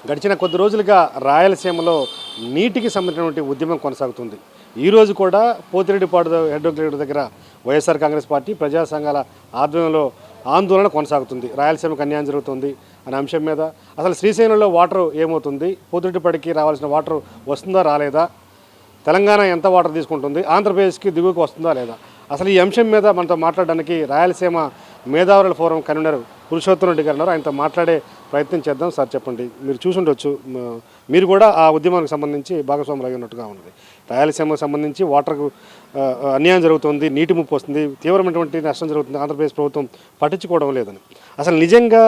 గడిచిన కొద్ది రోజులుగా రాయలసీమలో నీటికి సంబంధించినటువంటి ఉద్యమం కొనసాగుతుంది. ఈరోజు కూడా పోతిరెడ్డిపాడు హెడ్ దగ్గర వైఎస్ఆర్ కాంగ్రెస్ పార్టీ ప్రజా సంఘాల ఆధ్వర్యంలో ఆందోళన కొనసాగుతుంది. రాయలసీమకు అన్యాయం జరుగుతుంది అనే అంశం మీద అసలు శ్రీశైలంలో వాటర్ ఏమవుతుంది, పోతిరెడ్డిపాడికి రావాల్సిన వాటర్ వస్తుందా రాలేదా, తెలంగాణ ఎంత వాటర్ తీసుకుంటుంది, ఆంధ్రప్రదేశ్కి దిగువకు వస్తుందా లేదా, అసలు ఈ అంశం మీద మనతో మాట్లాడడానికి రాయలసీమ మేధావుల ఫోరం కన్వీనర్ పురుషోత్తం రెడ్డి గారు ఉన్నారు. ఆయనతో మాట్లాడే ప్రయత్నం చేద్దాం. సార్ చెప్పండి, మీరు చూసుండొచ్చు, మీరు కూడా ఆ ఉద్యమానికి సంబంధించి భాగస్వాములు అయి ఉన్నట్టుగా ఉన్నది. రాయలసీమకు సంబంధించి వాటర్కు అన్యాయం జరుగుతుంది, నీటి ముప్పు వస్తుంది, తీవ్రమైనటువంటి నష్టం జరుగుతుంది, ఆంధ్రప్రదేశ్ ప్రభుత్వం పట్టించుకోవడం లేదని. అసలు నిజంగా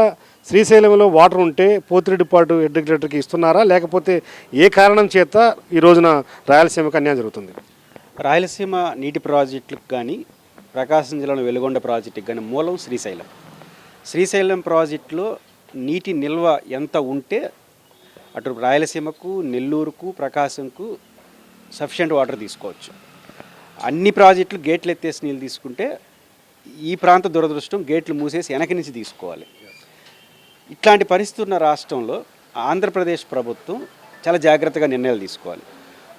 శ్రీశైలంలో వాటర్ ఉంటే పోతిరెడ్డిపాడు హెడ్ రెగ్యులేటర్కి ఇస్తున్నారా, లేకపోతే ఏ కారణం చేత ఈ రోజున రాయలసీమకు అన్యాయం జరుగుతుంది? రాయలసీమ నీటి ప్రాజెక్టులకు కానీ ప్రకాశం జిల్లాలో వెలుగొండ ప్రాజెక్టుకి కానీ మూలం శ్రీశైలం. శ్రీశైలం ప్రాజెక్టులో నీటి నిల్వ ఎంత ఉంటే అటు రాయలసీమకు, నెల్లూరుకు, ప్రకాశంకు సఫిషియెంట్ వాటర్ తీసుకోవచ్చు. అన్ని ప్రాజెక్టులు గేట్లు ఎత్తేసి నీళ్ళు తీసుకుంటే ఈ ప్రాంత దురదృష్టం, గేట్లు మూసేసి వెనక నుంచి తీసుకోవాలి. ఇట్లాంటి పరిస్థితి ఉన్న రాష్ట్రంలో ఆంధ్రప్రదేశ్ ప్రభుత్వం చాలా జాగ్రత్తగా నిర్ణయాలు తీసుకోవాలి.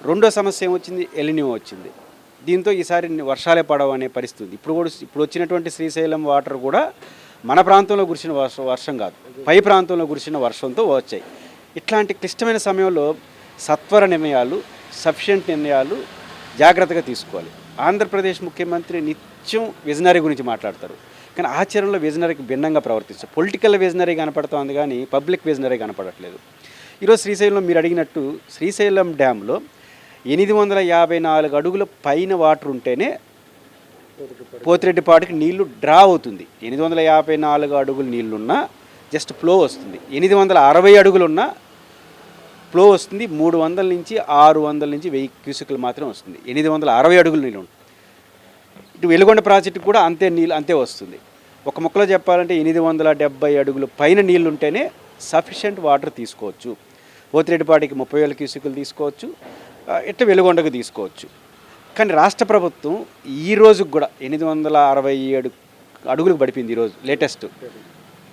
రెండో సమస్య ఏమొచ్చింది, ఎలినియో వచ్చింది. దీంతో ఈసారి వర్షాలే పడవు అనే పరిస్థితి. ఇప్పుడు వచ్చినటువంటి శ్రీశైలం వాటర్ కూడా మన ప్రాంతంలో కురిసిన వర్షం కాదు, పై ప్రాంతంలో కురిసిన వర్షంతో వచ్చాయి. ఇట్లాంటి క్లిష్టమైన సమయంలో సత్వర నిర్ణయాలు, సఫిషియెంట్ నిర్ణయాలు జాగ్రత్తగా తీసుకోవాలి. ఆంధ్రప్రదేశ్ ముఖ్యమంత్రి నిత్యం విజనరీ గురించి మాట్లాడతారు, కానీ ఆచరణలో విజనరీకి భిన్నంగా ప్రవర్తిస్తారు. పొలిటికల్ విజనరీ కనపడుతోంది కానీ పబ్లిక్ విజనరీ కనపడట్లేదు. ఈరోజు శ్రీశైలంలో మీరు అడిగినట్టు శ్రీశైలం డ్యాంలో 854 అడుగుల పైన వాటర్ ఉంటేనే పోతిరెడ్డిపాడుకి నీళ్లు డ్రా అవుతుంది. 854 అడుగులు నీళ్లున్నా జస్ట్ ఫ్లో వస్తుంది. 860 అడుగులున్నా ఫ్లో వస్తుంది. 300 నుంచి 600 నుంచి 1000 క్యూసెక్లు మాత్రం వస్తుంది. 860 అడుగులు నీళ్ళు ఉంటుంది. ఇటు వెలుగొండ ప్రాజెక్టు కూడా అంతే వస్తుంది. ఒక ముక్కలో చెప్పాలంటే 870 అడుగులు పైన నీళ్ళు ఉంటేనే సఫిషియెంట్ వాటర్ తీసుకోవచ్చు. పోతిరెడ్డిపాడికి 30,000 క్యూసెక్లు తీసుకోవచ్చు, ఇట్లా వెలుగొండకు తీసుకోవచ్చు. కానీ రాష్ట్ర ప్రభుత్వం ఈ రోజుకు కూడా 867 అడుగులకు పడిపోయింది. ఈరోజు లేటెస్ట్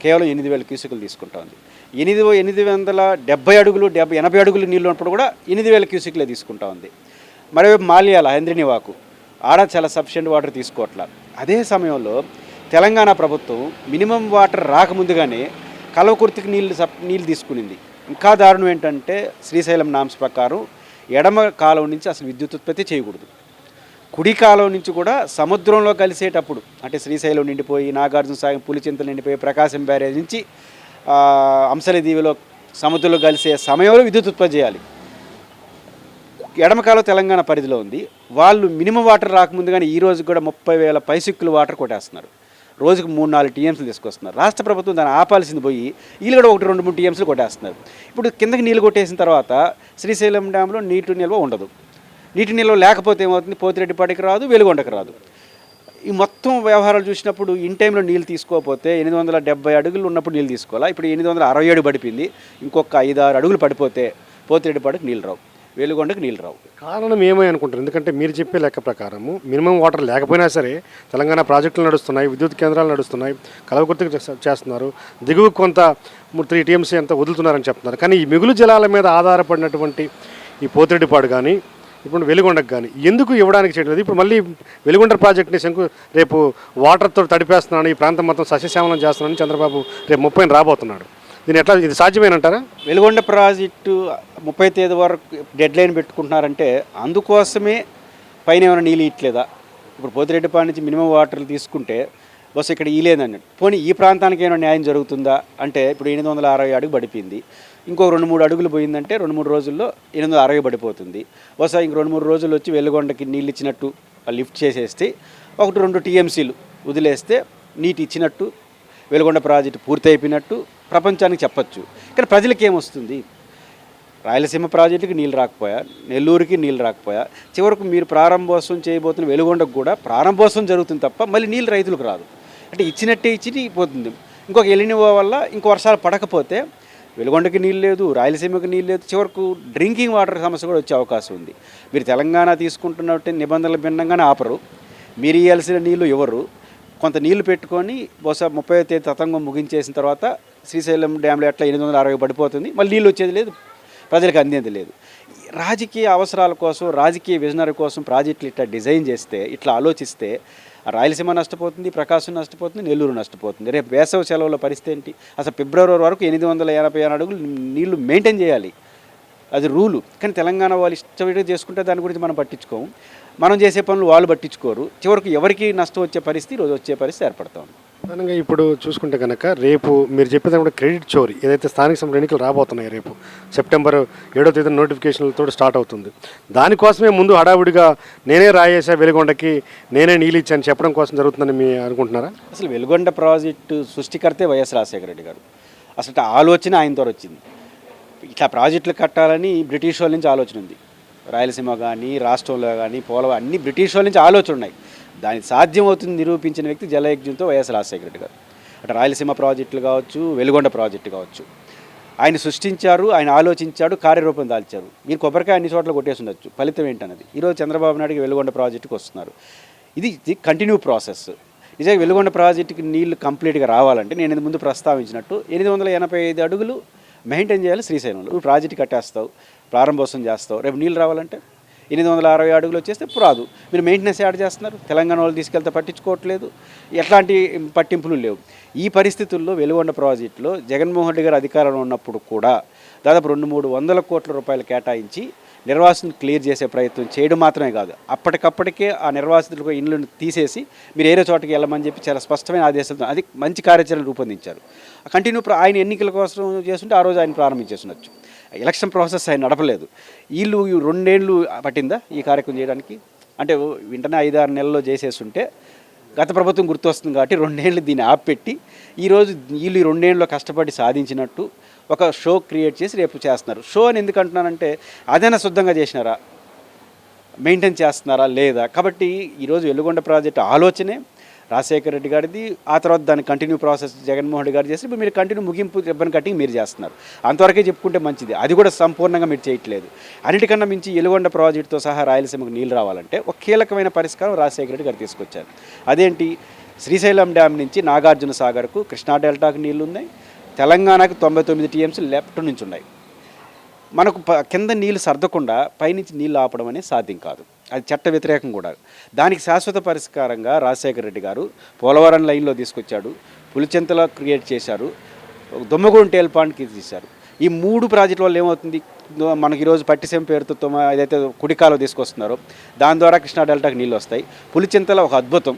కేవలం 8,000 క్యూసెక్లు తీసుకుంటా ఉంది. 870 అడుగులు 80 అడుగులు నీళ్ళు ఉన్నప్పుడు కూడా 8,000 క్యూసెక్లే తీసుకుంటా ఉంది. మరోవైపు మాల్యాల హంద్రినివాకు ఆడ చాలా సఫిషియెంట్ వాటర్ తీసుకోవట్లా. అదే సమయంలో తెలంగాణ ప్రభుత్వం మినిమం వాటర్ రాకముందుగానే కల్వకుర్తికి నీళ్ళు తీసుకునింది. ఇంకా దారుణం ఏంటంటే శ్రీశైలం నామ్స్ ప్రకారం ఎడమ కాలువ నుంచి అసలు విద్యుత్ ఉత్పత్తి చేయకూడదు. కుడి కాలువ నుంచి కూడా సముద్రంలో కలిసేటప్పుడు, అంటే శ్రీశైలం నిండిపోయి, నాగార్జున సాగర్, పులిచింతలు నిండిపోయి, ప్రకాశం బ్యారేజ్ నుంచి అంశల దీవిలో సముద్రంలో కలిసే సమయంలో విద్యుత్ ఉత్పత్తి చేయాలి. ఎడమ కాలువ తెలంగాణ పరిధిలో ఉంది. వాళ్ళు మినిమం వాటర్ రాకముందు కానీ ఈ రోజు కూడా 30,000 పైసిక్కులు వాటర్ కొట్టేస్తున్నారు. రోజుకు 3-4 టీఎంసీలు తీసుకొస్తున్నారు. రాష్ట్ర ప్రభుత్వం దాన్ని ఆపాల్సింది పోయి వీళ్ళు కూడా 1-2-3 టీఎంసీలు కొట్టేస్తున్నారు. ఇప్పుడు కిందకి నీళ్ళు కొట్టేసిన తర్వాత శ్రీశైలం డ్యాంలో నీటి నిల్వ ఉండదు. నీటి నిల్వ లేకపోతే ఏమవుతుంది, పోతిరెడ్డిపాడికి రాదు, వెలుగొండకు రాదు. ఈ మొత్తం వ్యవహారాలు చూసినప్పుడు ఇన్ టైంలో నీళ్ళు తీసుకోకపోతే 870 అడుగులు ఉన్నప్పుడు నీళ్ళు తీసుకోవాలా. ఇప్పుడు 867 పడిపోయింది. ఇంకొక 5-6 అడుగులు పడిపోతే పోతిరెడ్డిపాడికి నీళ్ళు రావు, వెలుగొండకు నీళ్ళు రావు. కారణం ఏమై అనుకుంటారు? ఎందుకంటే మీరు చెప్పే లెక్క ప్రకారము మినిమం వాటర్ లేకపోయినా సరే తెలంగాణ ప్రాజెక్టులు నడుస్తున్నాయి, విద్యుత్ కేంద్రాలు నడుస్తున్నాయి, కలవకుర్తికి చేస్తున్నారు, దిగువ కొంత 3 టీఎంసీ అంతా వదులుతున్నారని చెప్తున్నారు. కానీ ఈ మిగులు జలాల మీద ఆధారపడినటువంటి ఈ పోతిరెడ్డిపాడు కానీ ఇప్పుడు వెలుగొండకు కానీ ఎందుకు ఇవ్వడానికి చేయలేదు? ఇప్పుడు మళ్ళీ వెలుగొండ ప్రాజెక్ట్ని రేపు వాటర్తో తడిపేస్తున్నాను, ఈ ప్రాంతం మొత్తం సస్యశ్యామలం చేస్తున్నానని చంద్రబాబు రేపు 30న రాబోతున్నాడు. దీని ఎట్లా, ఇది సాధ్యమేనంటారా? వెలుగొండ ప్రాజెక్టు 30 తేదీ వరకు డెడ్ లైన్ పెట్టుకుంటున్నారంటే అందుకోసమే పైన ఏమైనా నీళ్ళు ఇట్లేదా? ఇప్పుడు పోతిరెడ్డిపాడు నుంచి మినిమం వాటర్లు తీసుకుంటే బస్సు ఇక్కడ ఇలేదన్నట్టు. పోనీ ఈ ప్రాంతానికి ఏమైనా న్యాయం జరుగుతుందా అంటే ఇప్పుడు 860 అడుగు పడిపోయింది. ఇంకో 2-3 అడుగులు పోయిందంటే 2-3 రోజుల్లో 860 పడిపోతుంది. బహుశా ఇంక 2-3 రోజులు వచ్చి వెలుగొండకి నీళ్ళు ఇచ్చినట్టు లిఫ్ట్ చేసేస్తే 1-2 టీఎంసీలు వదిలేస్తే నీటి ఇచ్చినట్టు, వెలుగొండ ప్రాజెక్టు పూర్తి అయిపోయినట్టు ప్రపంచానికి చెప్పచ్చు. కానీ ప్రజలకి ఏమొస్తుంది? రాయలసీమ ప్రాజెక్టుకి నీళ్ళు రాకపోయా, నెల్లూరుకి నీళ్ళు రాకపోయా, చివరకు మీరు ప్రారంభోత్సవం చేయబోతున్న వెలుగొండకు కూడా ప్రారంభోత్సవం జరుగుతుంది తప్ప మళ్ళీ నీళ్ళు రైతులకు రాదు. అంటే ఇచ్చినట్టే ఇచ్చి పోతుంది. ఇంకొక ఎలినివో వల్ల ఇంకో వర్షాలు పడకపోతే వెలుగొండకి నీళ్ళు లేదు, రాయలసీమకి నీళ్ళు లేదు, చివరకు డ్రింకింగ్ వాటర్ సమస్య కూడా వచ్చే అవకాశం ఉంది. మీరు తెలంగాణ తీసుకుంటున్నట్టు నిబంధనలు భిన్నంగానే ఆపరు, మీరు ఇవ్వాల్సిన నీళ్ళు ఎవరు, కొంత నీళ్లు పెట్టుకొని బహుశా 30వ తేదీ తతంగం ముగించేసిన తర్వాత శ్రీశైలం డ్యాంలో ఎట్లా 860 పడిపోతుంది, మళ్ళీ నీళ్ళు వచ్చేది లేదు, ప్రజలకు అందేది లేదు. రాజకీయ అవసరాల కోసం, రాజకీయ విజనరీ కోసం ప్రాజెక్టులు ఇట్లా డిజైన్ చేస్తే, ఇట్లా ఆలోచిస్తే రాయలసీమ నష్టపోతుంది, ప్రకాశం నష్టపోతుంది, నెల్లూరు నష్టపోతుంది. రేపు వేసవి సెలవుల పరిస్థితి ఏంటి? అసలు ఫిబ్రవరి వరకు 886 అడుగులు నీళ్లు మెయింటైన్ చేయాలి, అది రూలు. కానీ తెలంగాణ వాళ్ళు ఇష్టపడి చేసుకుంటే దాని గురించి మనం పట్టించుకోము, మనం చేసే పనులు వాళ్ళు పట్టించుకోరు. చివరికి ఎవరికి నష్టం వచ్చే పరిస్థితి ఈరోజు వచ్చే పరిస్థితి ఏర్పడతాం. ప్రధానంగా ఇప్పుడు చూసుకుంటే కనుక రేపు మీరు చెప్పేది కూడా క్రెడిట్ చోరీ ఏదైతే స్థానిక సంస్థల ఎన్నికలు రాబోతున్నాయి, రేపు సెప్టెంబర్ 7వ తేదీ నోటిఫికేషన్లతో స్టార్ట్ అవుతుంది. దానికోసమే ముందు హడావుడిగా నేనే రాయేసా వెలుగొండకి, నేనే నీళ్ళు ఇచ్చాను చెప్పడం కోసం జరుగుతుందని మీరు అనుకుంటున్నారా? అసలు వెలుగొండ ప్రాజెక్టు సృష్టికర్తే వైఎస్ రాజశేఖర రెడ్డి గారు. అసలు ఆలోచన ఆయన ద్వారా వచ్చింది. ఇట్లా ప్రాజెక్టులు కట్టాలని బ్రిటిష్ వాళ్ళ నుంచి ఆలోచన ఉంది. రాయలసీమ కానీ, రాష్ట్రంలో కానీ, పోలవరం అన్ని బ్రిటిష్ వాళ్ళ నుంచి ఆలోచన ఉన్నాయి. దానికి సాధ్యమవుతుంది నిరూపించిన వ్యక్తి జలయజ్ఞంతో వైఎస్ రాజశేఖర రెడ్డి గారు. అటు రాయలసీమ ప్రాజెక్టులు కావచ్చు, వెలుగొండ ప్రాజెక్టు కావచ్చు, ఆయన సృష్టించారు, ఆయన ఆలోచించాడు, కార్యరూపం దాల్చారు. మీరు కొబ్బరికాయ అన్ని చోట్ల కొట్టేసి ఉండొచ్చు, ఫలితం ఏంటన్నది. ఈరోజు చంద్రబాబు నాయుడుకి వెలుగొండ ప్రాజెక్టుకి వస్తున్నారు. ఇది కంటిన్యూ ప్రాసెస్. నిజంగా వెలుగొండ ప్రాజెక్టుకి నీళ్లు కంప్లీట్గా రావాలంటే నేను ముందు ప్రస్తావించినట్టు 885 అడుగులు మెయింటైన్ చేయాలి శ్రీశైలంలో. నువ్వు ప్రాజెక్టు కట్టేస్తావు, ప్రారంభోత్సవం చేస్తావు, రేపు నీళ్ళు రావాలంటే 860 అడుగులు వచ్చేస్తే రాదు. మీరు మెయింటెనెన్స్ యాడ్ చేస్తున్నారు, తెలంగాణ వాళ్ళు తీసుకెళ్తే పట్టించుకోవట్లేదు, ఎట్లాంటి పట్టింపులు లేవు. ఈ పరిస్థితుల్లో వెలుగొండ ప్రాజెక్టులో జగన్మోహన్ రెడ్డి గారు అధికారంలో ఉన్నప్పుడు కూడా దాదాపు 200-300 కోట్ల రూపాయలు కేటాయించి నిర్వాసితులను క్లియర్ చేసే ప్రయత్నం చేయడం మాత్రమే కాదు, అప్పటికప్పటికే ఆ నిర్వాసితులకు ఇళ్ళను తీసేసి మీరు ఏరే చోటకి వెళ్ళమని చెప్పి చాలా స్పష్టమైన ఆదేశాలతో అది మంచి కార్యాచరణ రూపొందించారు. కంటిన్యూ ఆయన ఎన్నికల కోసం చేస్తుంటే ఆ రోజు ఆయన ప్రారంభించేస్తుండొచ్చు. ఎలక్షన్ ప్రాసెస్ ఆయన నడపలేదు. వీళ్ళు 2 ఏళ్ళు పట్టిందా ఈ కార్యక్రమం చేయడానికి? అంటే వెంటనే 5-6 నెలల్లో చేసేస్తుంటే గత ప్రభుత్వం గుర్తొస్తుంది కాబట్టి 2 ఏళ్ళు దీన్ని ఆపెట్టి ఈరోజు వీళ్ళు 2 ఏళ్ళలో కష్టపడి సాధించినట్టు ఒక షో క్రియేట్ చేసి రేపు చేస్తున్నారు. షో అని ఎందుకు అంటున్నానంటే అదైనా శుద్ధంగా చేసినారా, మెయింటైన్ చేస్తున్నారా లేదా? కాబట్టి ఈరోజు వెలుగొండ ప్రాజెక్టు ఆలోచనే రాజశేఖర రెడ్డి గారిది, ఆ తర్వాత దాన్ని కంటిన్యూ ప్రాసెస్ జగన్మోహన్ రెడ్డి గారు చేసి ఇప్పుడు మీరు కంటిన్యూ ముగింపు రిబ్బన్ కటింగ్ మీరు చేస్తున్నారు. అంతవరకే చెప్పుకుంటే మంచిది, అది కూడా సంపూర్ణంగా మీరు చేయట్లేదు. అన్నిటికన్నా మించి వెలుగొండ ప్రాజెక్టుతో సహా రాయలసీమకు నీళ్ళు రావాలంటే ఒక కీలకమైన పరిష్కారం రాజశేఖర రెడ్డి గారు తీసుకొచ్చారు. అదేంటి? శ్రీశైలం డ్యామ్ నుంచి నాగార్జున సాగర్కు, కృష్ణా డెల్టాకు నీళ్లు ఉన్నాయి, తెలంగాణకు 99 టీఎంసీ లెఫ్ట్ నుంచి ఉన్నాయి. మనకు కింద నీళ్ళు సర్దకుండా పైనుంచి నీళ్ళు ఆపడం అనేది సాధ్యం కాదు, అది చట్ట వ్యతిరేకం కూడా. దానికి శాశ్వత పరిష్కారంగా రాజశేఖర రెడ్డి గారు పోలవరం లైన్లో తీసుకొచ్చాడు, పులిచెంతలో క్రియేట్ చేశారు, దొమ్మగూడెం టేల్ పాండ్కి తీశారు. ఈ 3 ప్రాజెక్టుల వల్ల ఏమవుతుంది? మనకి ఈరోజు పట్టిసీమ పేరుతో ఏదైతే కుడికాలో తీసుకొస్తున్నారో దాని ద్వారా కృష్ణా డెల్టాకి నీళ్ళు వస్తాయి. పులిచెంతలో ఒక అద్భుతం,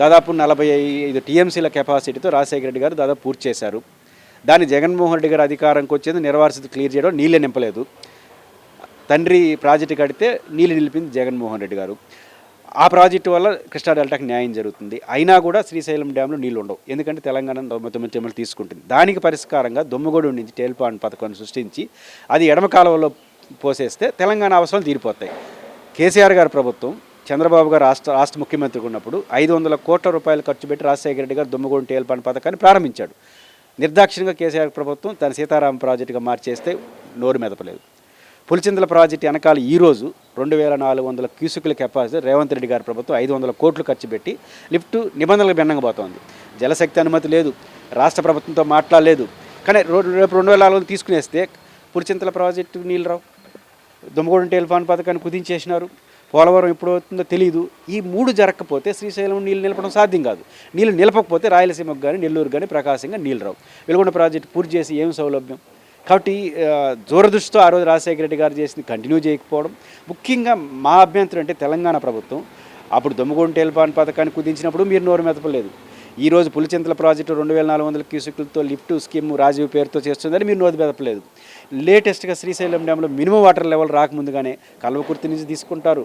దాదాపు 45 టీఎంసీల కెపాసిటీతో రాజశేఖర రెడ్డి గారు దాదాపు పూర్తి చేశారు. దాన్ని జగన్మోహన్ రెడ్డి గారు అధికారంకి వచ్చేది నిర్వాసితులు క్లియర్ చేయడం, నీళ్ళే నింపలేదు. తండ్రి ప్రాజెక్టు కడితే నీళ్ళు నిలిపింది జగన్మోహన్ రెడ్డి గారు. ఆ ప్రాజెక్టు వల్ల కృష్ణా డెల్టాకి న్యాయం జరుగుతుంది. అయినా కూడా శ్రీశైలం డ్యాంలో నీళ్ళు ఉండవు, ఎందుకంటే తెలంగాణ 99 టీఎంలు తీసుకుంటుంది. దానికి పరిష్కారంగా దొమ్మగూడెం నుంచి టేల్ పాండ్ పథకాన్ని సృష్టించి అది ఎడమ కాలువలో పోసేస్తే తెలంగాణ అవసరాలు తీరిపోతాయి. కేసీఆర్ గారి ప్రభుత్వం, చంద్రబాబు గారు రాష్ట్ర ముఖ్యమంత్రిగా ఉన్నప్పుడు 500 కోట్ల రూపాయలు ఖర్చు పెట్టి రాజశేఖర రెడ్డి గారు దొమ్మగూడెం టేల్ పాండ్ పథకాన్ని ప్రారంభించాడు. నిర్దాక్షిణ్యంగా కేసీఆర్ ప్రభుత్వం తన సీతారామ ప్రాజెక్టుగా మార్చేస్తే నోరు మెదపలేదు. పులిచింతల ప్రాజెక్టు వెనకాల ఈరోజు 2400 క్యూసెక్కుల కెపాసిటీ రేవంత్ రెడ్డి గారి ప్రభుత్వం 500 కోట్లు ఖర్చు పెట్టి లిఫ్ట్ నిబంధనలకు భిన్నంగా పోతోంది. జలశక్తి అనుమతి లేదు, రాష్ట్ర ప్రభుత్వంతో మాట్లాడలేదు. కానీ రేపు 2400 తీసుకునేస్తే పులిచింతల ప్రాజెక్టు నీళ్ళు రావు, దొమ్మగూడెం టేల్ పాండ్ పథకాన్ని కుదించేసినారు, పోలవరం ఎప్పుడు అవుతుందో తెలియదు. ఈ 3 జరగకపోతే శ్రీశైలం నీళ్ళు నిలపడం సాధ్యం కాదు. నీళ్ళు నిలపకపోతే రాయలసీమకు కానీ, నెల్లూరు కానీ, ప్రకాశంగా నీళ్ళు రావు. వెలుగొండ ప్రాజెక్టు పూర్తి చేసి ఏం సౌలభ్యం? కాబట్టి దూరదృష్టితో ఆ రోజు రాజశేఖర రెడ్డి గారు చేసింది కంటిన్యూ చేయకపోవడం. ముఖ్యంగా మా అభ్యంతరం అంటే తెలంగాణ ప్రభుత్వం అప్పుడు దొమ్మగూడెం టేల్ పాండ్ పథకాన్ని కుదించినప్పుడు మీరు నోరు మెదపలేదు. ఈరోజు పులిచింతల ప్రాజెక్టు 2400 క్యూసెక్కులతో లిఫ్ట్ స్కీమ్ రాజీవ్ పేరుతో చేస్తుందని మీరు నోరు మెదపలేదు. లేటెస్ట్గా శ్రీశైలం డ్యాంలో మినిమం వాటర్ లెవెల్ రాకముందుగానే కల్వకుర్తి నుంచి తీసుకుంటారు,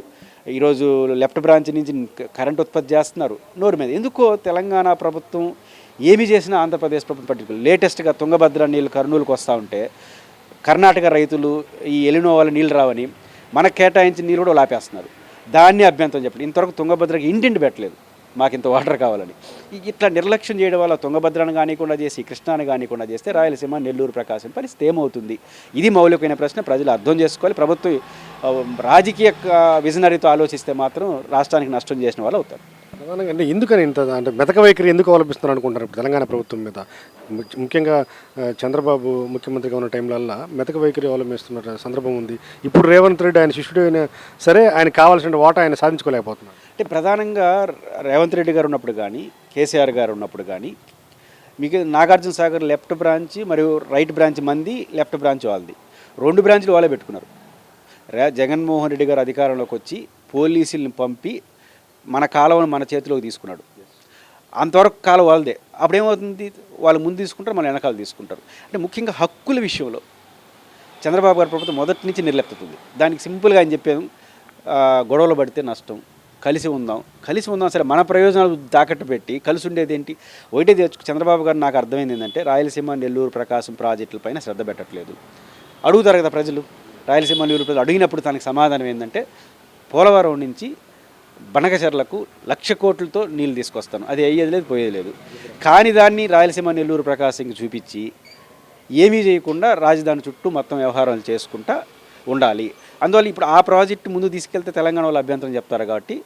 ఈరోజు లెఫ్ట్ బ్రాంచ్ నుంచి కరెంట్ ఉత్పత్తి చేస్తున్నారు. నోరు మీద ఎందుకో తెలంగాణ ప్రభుత్వం ఏమి చేసినా ఆంధ్రప్రదేశ్ ప్రభుత్వం పట్టించుకోలేదు. లేటెస్ట్గా తుంగభద్ర నీళ్ళు కర్నూలుకు వస్తూ ఉంటే కర్ణాటక రైతులు ఈ ఎలినో వాళ్ళ నీళ్ళు రావని మనకు కేటాయించిన నీళ్ళు కూడా లాపేస్తున్నారు. దాన్ని అభ్యంతరం చెప్పండి. ఇంతవరకు తుంగభద్రకి ఇంటింటి పెట్టలేదు, మాకు ఇంత వాటర్ కావాలని. ఇట్లా నిర్లక్ష్యం చేయడం వల్ల తుంగభద్రను కానికుండా చేసి కృష్ణాని కానికుండా చేస్తే రాయలసీమ, నెల్లూరు, ప్రకాశం పరిస్థితి ఏమవుతుంది? ఇది మౌలికమైన ప్రశ్న, ప్రజలు అర్థం చేసుకోవాలి. ప్రభుత్వం రాజకీయ విజనరీతో ఆలోచిస్తే మాత్రం రాష్ట్రానికి నష్టం చేసిన వాళ్ళు అవుతారు. ప్రధానంగా అంటే ఎందుకని ఇంత అంటే మెతక వైఖరి ఎందుకు అవలంబిస్తున్నారు అనుకుంటారు ఇప్పుడు తెలంగాణ ప్రభుత్వం మీద ముఖ్యంగా చంద్రబాబు ముఖ్యమంత్రిగా ఉన్న టైంలల్లా మెతక వైఖరి అవలంబిస్తున్న సందర్భం ఉంది. ఇప్పుడు రేవంత్ రెడ్డి ఆయన శిష్యుడు అయినా సరే ఆయన కావాల్సిన వాటా ఆయన సాధించుకోలేకపోతున్నారు. అంటే ప్రధానంగా రేవంత్ రెడ్డి గారు ఉన్నప్పుడు కానీ కేసీఆర్ గారు ఉన్నప్పుడు కానీ మీకు నాగార్జున సాగర్ లెఫ్ట్ బ్రాంచ్ మరియు రైట్ బ్రాంచ్ మంది, లెఫ్ట్ బ్రాంచ్ వాళ్ళది, 2 బ్రాంచ్లు వాళ్ళే పెట్టుకున్నారు. జగన్మోహన్ రెడ్డి గారు అధికారంలోకి వచ్చి పోలీసుల్ని పంపి మన కాలువను మన చేతిలోకి తీసుకున్నాడు. అంతవరకు కాలువ వాళ్ళదే. అప్పుడేమవుతుంది, వాళ్ళు ముందు తీసుకుంటారు, మన వెనకాల తీసుకుంటారు. అంటే ముఖ్యంగా హక్కుల విషయంలో చంద్రబాబు గారి ప్రభుత్వం మొదటి నుంచి నిర్లిప్తతుంది. దానికి సింపుల్గా ఆయన చెప్పాను, గొడవలు పడితే నష్టం, కలిసి ఉందాం సరే మన ప్రయోజనాలు తాకట్టు పెట్టి కలిసి ఉండేది ఏంటి? ఒకటే చంద్రబాబు గారు నాకు అర్థమైంది ఏంటంటే రాయలసీమ, నెల్లూరు, ప్రకాశం ప్రాజెక్టులపైన శ్రద్ధ పెట్టట్లేదు. అడుగుతారు కదా ప్రజలు, రాయలసీమ, నెల్లూరు ప్రజలు అడిగినప్పుడు దానికి సమాధానం ఏంటంటే పోలవరం నుంచి బనకచెర్లకు 1,00,000 కోట్లతో నీళ్ళు తీసుకొస్తాను, అది అయ్యేది లేదు, పోయేది లేదు. కానీ దాన్ని రాయలసీమ, నెల్లూరు, ప్రకాశంకి చూపించి ఏమీ చేయకుండా రాజధాని చుట్టూ మొత్తం వ్యవహారాలు చేసుకుంటా ఉండాలి. అందువల్ల ఇప్పుడు ఆ ప్రాజెక్టు ముందు తీసుకెళ్తే తెలంగాణ వాళ్ళు అభ్యంతరం చెప్తారు. కాబట్టి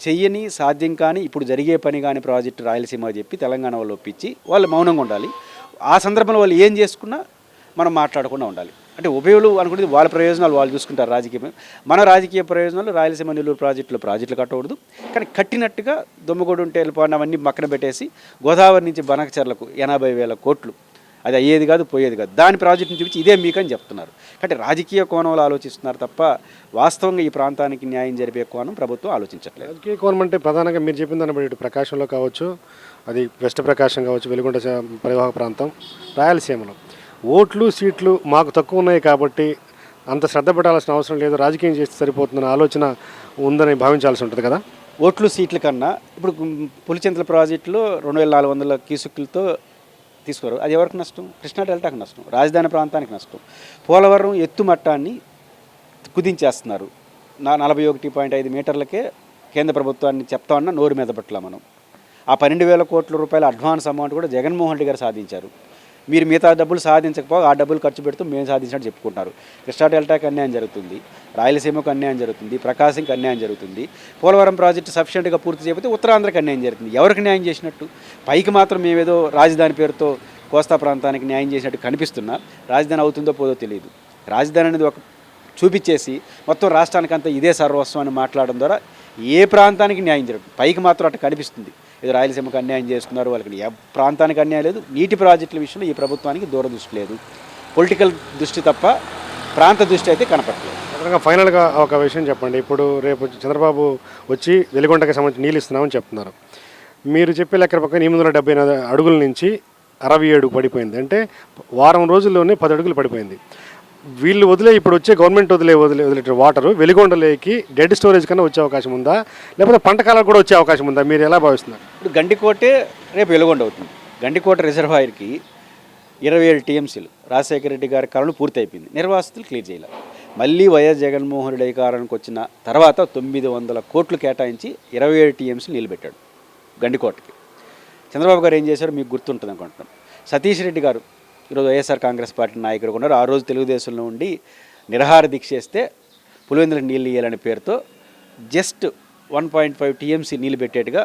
చెయ్యని సాధ్యం కానీ ఇప్పుడు జరిగే పని కానీ ప్రాజెక్టు రాయలసీమ చెప్పి తెలంగాణ వాళ్ళు ఒప్పించి వాళ్ళు మౌనంగా ఉండాలి. ఆ సందర్భంలో వాళ్ళు ఏం చేసుకున్నా మనం మాట్లాడకుండా ఉండాలి. అంటే ఉభయులు అనుకునేది వాళ్ళ ప్రయోజనాలు వాళ్ళు చూసుకుంటారు. మన రాజకీయ ప్రయోజనాలు రాయలసీమ, నెల్లూరు ప్రాజెక్టులు కట్టకూడదు. కానీ కట్టినట్టుగా దొమ్మగూడు ఉంటే వెళ్ళిపోయిన అవన్నీ పక్కన పెట్టేసి గోదావరి నుంచి బనకచెర్లకు 80,000 కోట్లు, అది అయ్యేది కాదు, పోయేది కాదు, దాని ప్రాజెక్టుని చూపించి ఇదే మీకని చెప్తున్నారు. కాబట్టి రాజకీయ కోణంలో ఆలోచిస్తున్నారు తప్ప వాస్తవంగా ఈ ప్రాంతానికి న్యాయం జరిపే కోణం ప్రభుత్వం ఆలోచించట్లేదు. రాజకీయ కోణం అంటే ప్రధానంగా మీరు చెప్పిన దాన్ని బట్టి ఇటు ప్రకాశంలో కావచ్చు, అది వెస్ట్ ప్రకాశం కావచ్చు, వెలుగొండ పరివాహక ప్రాంతం, రాయలసీమలో ఓట్లు సీట్లు మాకు తక్కువ ఉన్నాయి కాబట్టి అంత శ్రద్ధ పెట్టాల్సిన అవసరం లేదు, రాజకీయం చేస్తే సరిపోతుందన్న ఆలోచన ఉందని భావించాల్సి ఉంటుంది కదా. ఓట్లు సీట్ల కన్నా ఇప్పుడు పులిచింతల ప్రాజెక్టులో 2,400 క్యూసెక్కులతో తీసుకోరు, అది ఎవరికి నష్టం? కృష్ణా డెల్టాకి నష్టం, రాజధాని ప్రాంతానికి నష్టం. పోలవరం ఎత్తుమట్టాన్ని కుదించేస్తున్నారు. 41.5 మీటర్లకే కేంద్ర ప్రభుత్వాన్ని చెప్తామన్నా నోరు మీద పట్ల మనం. ఆ 12,000 కోట్ల రూపాయల అడ్వాన్స్ అమౌంట్ కూడా జగన్మోహన్ రెడ్డి గారు సాధించారు. మీరు మిగతా డబ్బులు సాధించకపోగా ఆ డబ్బులు ఖర్చు పెడుతూ మేము సాధించినట్టు చెప్పుకుంటున్నారు. కృష్ణా డెల్టాకి అన్యాయం జరుగుతుంది, రాయలసీమకు అన్యాయం జరుగుతుంది, ప్రకాశంకి అన్యాయం జరుగుతుంది. పోలవరం ప్రాజెక్టు సఫిషియెంట్గా పూర్తి చేయకపోతే ఉత్తరాంధ్రకి అన్యాయం జరుగుతుంది. ఎవరికి న్యాయం చేసినట్టు? పైకి మాత్రం మేమేదో రాజధాని పేరుతో కోస్తా ప్రాంతానికి న్యాయం చేసినట్టు కనిపిస్తున్నా రాజధాని అవుతుందో పోదో తెలియదు. రాజధాని అనేది ఒక చూపించేసి మొత్తం రాష్ట్రానికంతా ఇదే సర్వస్వం అని మాట్లాడడం ద్వారా ఏ ప్రాంతానికి న్యాయం జరుగుతుంది? పైకి మాత్రం అట్లా కనిపిస్తుంది, ఏదో రాయలసీమకు అన్యాయం చేస్తున్నారు, వాళ్ళకి ఏ ప్రాంతానికి అన్యాయం లేదు. నీటి ప్రాజెక్టుల విషయంలో ఈ ప్రభుత్వానికి దూరదృష్టి లేదు, పొలిటికల్ దృష్టి తప్ప ప్రాంత దృష్టి అయితే కనపడలేదు. ఫైనల్గా ఒక విషయం చెప్పండి. ఇప్పుడు రేపు చంద్రబాబు వచ్చి వెలుగొండకి సంబంధించి నీళ్ళు ఇస్తున్నామని చెప్తున్నారు. మీరు చెప్పే లెక్క ప్రకారం 878 అడుగుల నుంచి 67 పడిపోయింది. అంటే వారం రోజుల్లోనే 10 అడుగులు పడిపోయింది. వీళ్ళు ఇప్పుడు వచ్చే గవర్నమెంట్ వదిలే వాటరు వెలిగొండలేకి డెడ్ స్టోరేజ్ కన్నా వచ్చే అవకాశం ఉందా, లేకపోతే పంట కాలాలకు కూడా వచ్చే అవకాశం ఉందా? మీరు ఎలా భావిస్తున్నారు? ఇప్పుడు గండికోటే రేపు వెలుగొండ అవుతుంది. గండికోట రిజర్వాయర్కి 27 టీఎంసీలు రాజశేఖర రెడ్డి గారి కాలంలో పూర్తి అయిపోయింది, నిర్వాసితులు క్లియర్ చేయాలి. మళ్ళీ వైఎస్ జగన్మోహన్ రెడ్డి అధికారానికి వచ్చిన తర్వాత 900 కోట్లు కేటాయించి 27 టీఎంసీలు నీళ్ళు పెట్టాడు గండికోటకి. చంద్రబాబు గారు ఏం చేశారో మీకు గుర్తుంటుంది అనుకుంటున్నాం. సతీష్ రెడ్డి గారు ఈరోజు వైఎస్ఆర్ కాంగ్రెస్ పార్టీ నాయకుడు ఉన్నారు. ఆ రోజు తెలుగుదేశంలో ఉండి నిరాహార దీక్ష చేస్తే పులివెందులకు నీళ్ళు ఇవ్వాలనే పేరుతో జస్ట్ 1.5 టీఎంసీ నీళ్ళు పెట్టేట్టుగా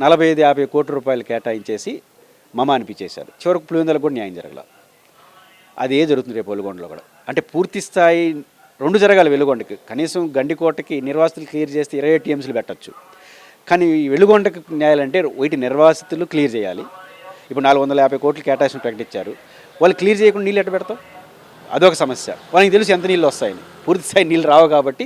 45-50 కోట్ల రూపాయలు కేటాయించేసి మమ అనిపించేశారు. చివరికి పులివెందులకు కూడా న్యాయం జరగల. అదే జరుగుతుంది రేపు వెలుగొండలో కూడా. అంటే పూర్తి స్థాయి 2 జరగాలి వెలుగొండకి. కనీసం గండికోటకి నిర్వాసితులు క్లియర్ చేస్తే 20 టీఎంసీలు పెట్టచ్చు. కానీ వెలుగొండకి న్యాయాలంటే వీటి నిర్వాసితులు క్లియర్ చేయాలి. ఇప్పుడు 450 కోట్లు కేటాయించి ప్రకటించారు. వాళ్ళు క్లియర్ చేయకుండా నీళ్ళు ఎట్ట పెడతాం? అదొక సమస్య. వాళ్ళకి తెలుసు ఎంత నీళ్ళు వస్తాయని. పూర్తి స్థాయి నీళ్ళు రావు కాబట్టి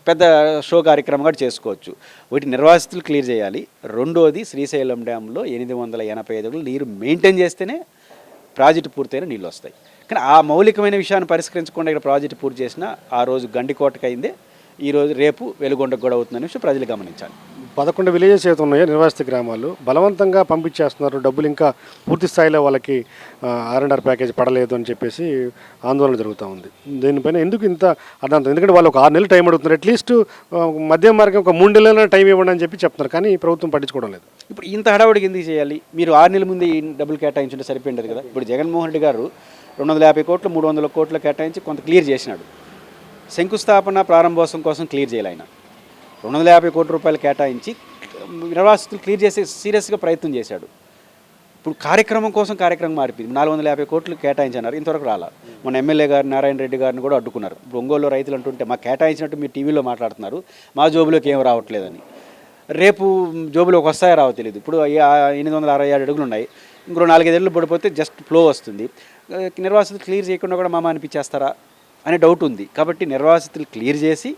పెద్ద షో కార్యక్రమం కూడా చేసుకోవచ్చు. వీటి నిర్వాసితులు క్లియర్ చేయాలి. రెండోది శ్రీశైలం డ్యాంలో 885 అడుగులు నీరు మెయింటైన్ చేస్తేనే ప్రాజెక్టు పూర్తయిన నీళ్ళు వస్తాయి. కానీ ఆ మౌలికమైన విషయాన్ని పరిష్కరించకుండా ఇక్కడ ప్రాజెక్టు పూర్తి చేసినా ఆ రోజు గండికోటకు అయిందే, ఈరోజు రేపు వెలుగొండకు కూడా అవుతుందనే విషయం ప్రజలు గమనించాలి. 11 విలేజెస్ అయితే ఉన్నాయో నిర్వాసిత గ్రామాలు బలవంతంగా పంపించేస్తున్నారు. డబ్బులు ఇంకా పూర్తి స్థాయిలో వాళ్ళకి R&R ప్యాకేజ్ పడలేదు అని చెప్పేసి ఆందోళన జరుగుతూ ఉంది. దీనిపైన ఎందుకు ఇంత అర్థం? ఎందుకంటే వాళ్ళు ఒక 6 నెలలు టైం అడుగుతున్నారు. అట్లీస్ట్ మధ్య మార్గం ఒక 3 నెలల టైం ఇవ్వండి అని చెప్పి చెప్తున్నారు. కానీ ప్రభుత్వం పట్టించుకోవడం లేదు. ఇప్పుడు ఇంత హడావుడికి ఎందుకు చేయాలి? మీరు 6 నెలల ముందు ఈ డబ్బులు కేటాయించుంటే సరిపోయింది కదా. ఇప్పుడు జగన్మోహన్ రెడ్డి గారు 250 కోట్లు 300 కోట్లు కేటాయించి కొంత క్లియర్ చేసినాడు. శంకుస్థాపన ప్రారంభోత్సవం కోసం క్లియర్ చేయాలి. ఆయన 250 కోట్ల రూపాయలు కేటాయించి నిర్వాసితులు క్లియర్ చేసే సీరియస్గా ప్రయత్నం చేశాడు. ఇప్పుడు కార్యక్రమం కోసం కార్యక్రమం మారిపోయింది. 450 కోట్లు కేటాయించన్నారు, ఇంతవరకు రాలా. మన ఎమ్మెల్యే గారు నారాయణ రెడ్డి గారిని కూడా అడ్డుకున్నారు. ఇప్పుడు ఒంగోలులో రైతులు అంటుంటే మాకు కేటాయించినట్టు మీరు టీవీలో మాట్లాడుతున్నారు, మా జోబులోకి ఏం రావట్లేదని. రేపు జోబులోకి వస్తాయో రావో తెలియదు. ఇప్పుడు 867 అడుగులు ఉన్నాయి, ఇంకో 4-5 అడుగులు పడిపోతే జస్ట్ ఫ్లో వస్తుంది. నిర్వాసితులు క్లియర్ చేయకుండా కూడా మామ అనిపించేస్తారా అనే డౌట్ ఉంది. కాబట్టి నిర్వాసితులు క్లియర్ చేసి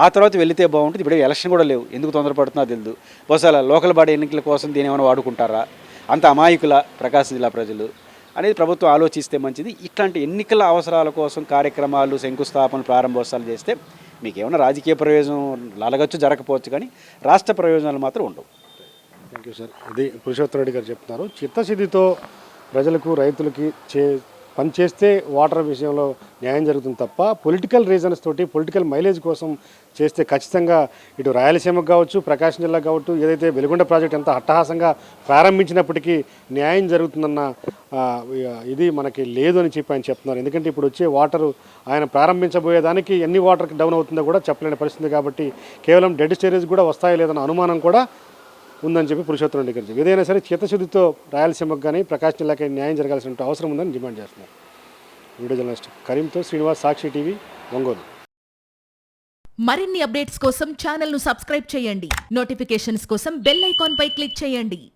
ఆ తర్వాత వెళితే బాగుంటుంది. ఇప్పుడు ఎలక్షన్ కూడా లేవు, ఎందుకు తొందరపడుతుందో తెలియదు. బహుశా లోకల్ బాడీ ఎన్నికల కోసం దీని ఏమైనా వాడుకుంటారా, అంత అమాయకుల ప్రకాశం జిల్లా ప్రజలు అనేది ప్రభుత్వం ఆలోచిస్తే మంచిది. ఇట్లాంటి ఎన్నికల అవసరాల కోసం కార్యక్రమాలు, శంకుస్థాపనలు, ప్రారంభోత్సవాలు చేస్తే మీకు ఏమైనా రాజకీయ ప్రయోజనం అలగచ్చు, జరగకపోవచ్చు, కానీ రాష్ట్ర ప్రయోజనాలు మాత్రం ఉండవు. Thank you sir. ఇది పురుషోత్తమ రెడ్డి గారు చెప్తున్నారు. చిత్తశుద్ధితో ప్రజలకు, రైతులకి పనిచేస్తే వాటర్ విషయంలో న్యాయం జరుగుతుంది తప్ప పొలిటికల్ రీజన్స్ తోటి, పొలిటికల్ మైలేజ్ కోసం చేస్తే ఖచ్చితంగా ఇటు రాయలసీమకు కావచ్చు, ప్రకాశం జిల్లా కావచ్చు, ఏదైతే వెలుగొండ ప్రాజెక్ట్ ఎంత అట్టహాసంగా ప్రారంభించినప్పటికీ న్యాయం జరుగుతుందన్న ఇది మనకి లేదు అని చెప్పి ఆయన చెప్తున్నారు. ఎందుకంటే ఇప్పుడు వచ్చే వాటరు ఆయన ప్రారంభించబోయేదానికి ఎన్ని వాటర్కి డౌన్ అవుతుందో కూడా చెప్పలేని పరిస్థితి. కాబట్టి కేవలం డెడ్ స్టోరేజ్ కూడా వస్తాయో లేదన్న అనుమానం కూడా ఉందని చెప్పి పురుషోత్తమ రెడ్డి గారు. ఏదైనా సరే చిత్తశుద్ధితో రాయలసీమకు కానీ ప్రకాశం జిల్లాకి న్యాయం జరగాల్సిన అవసరం ఉందని డిమాండ్ చేస్తున్నారు. వీడియో జర్నలిస్ట్ కరీంతో శ్రీనివాస్, సాక్షి టీవీ, ఒంగోలు. మరిన్ని అప్డేట్స్ కోసం ఛానల్ను సబ్స్క్రైబ్ చేయండి. నోటిఫికేషన్స్ కోసం బెల్ ఐకాన్ పై క్లిక్ చేయండి.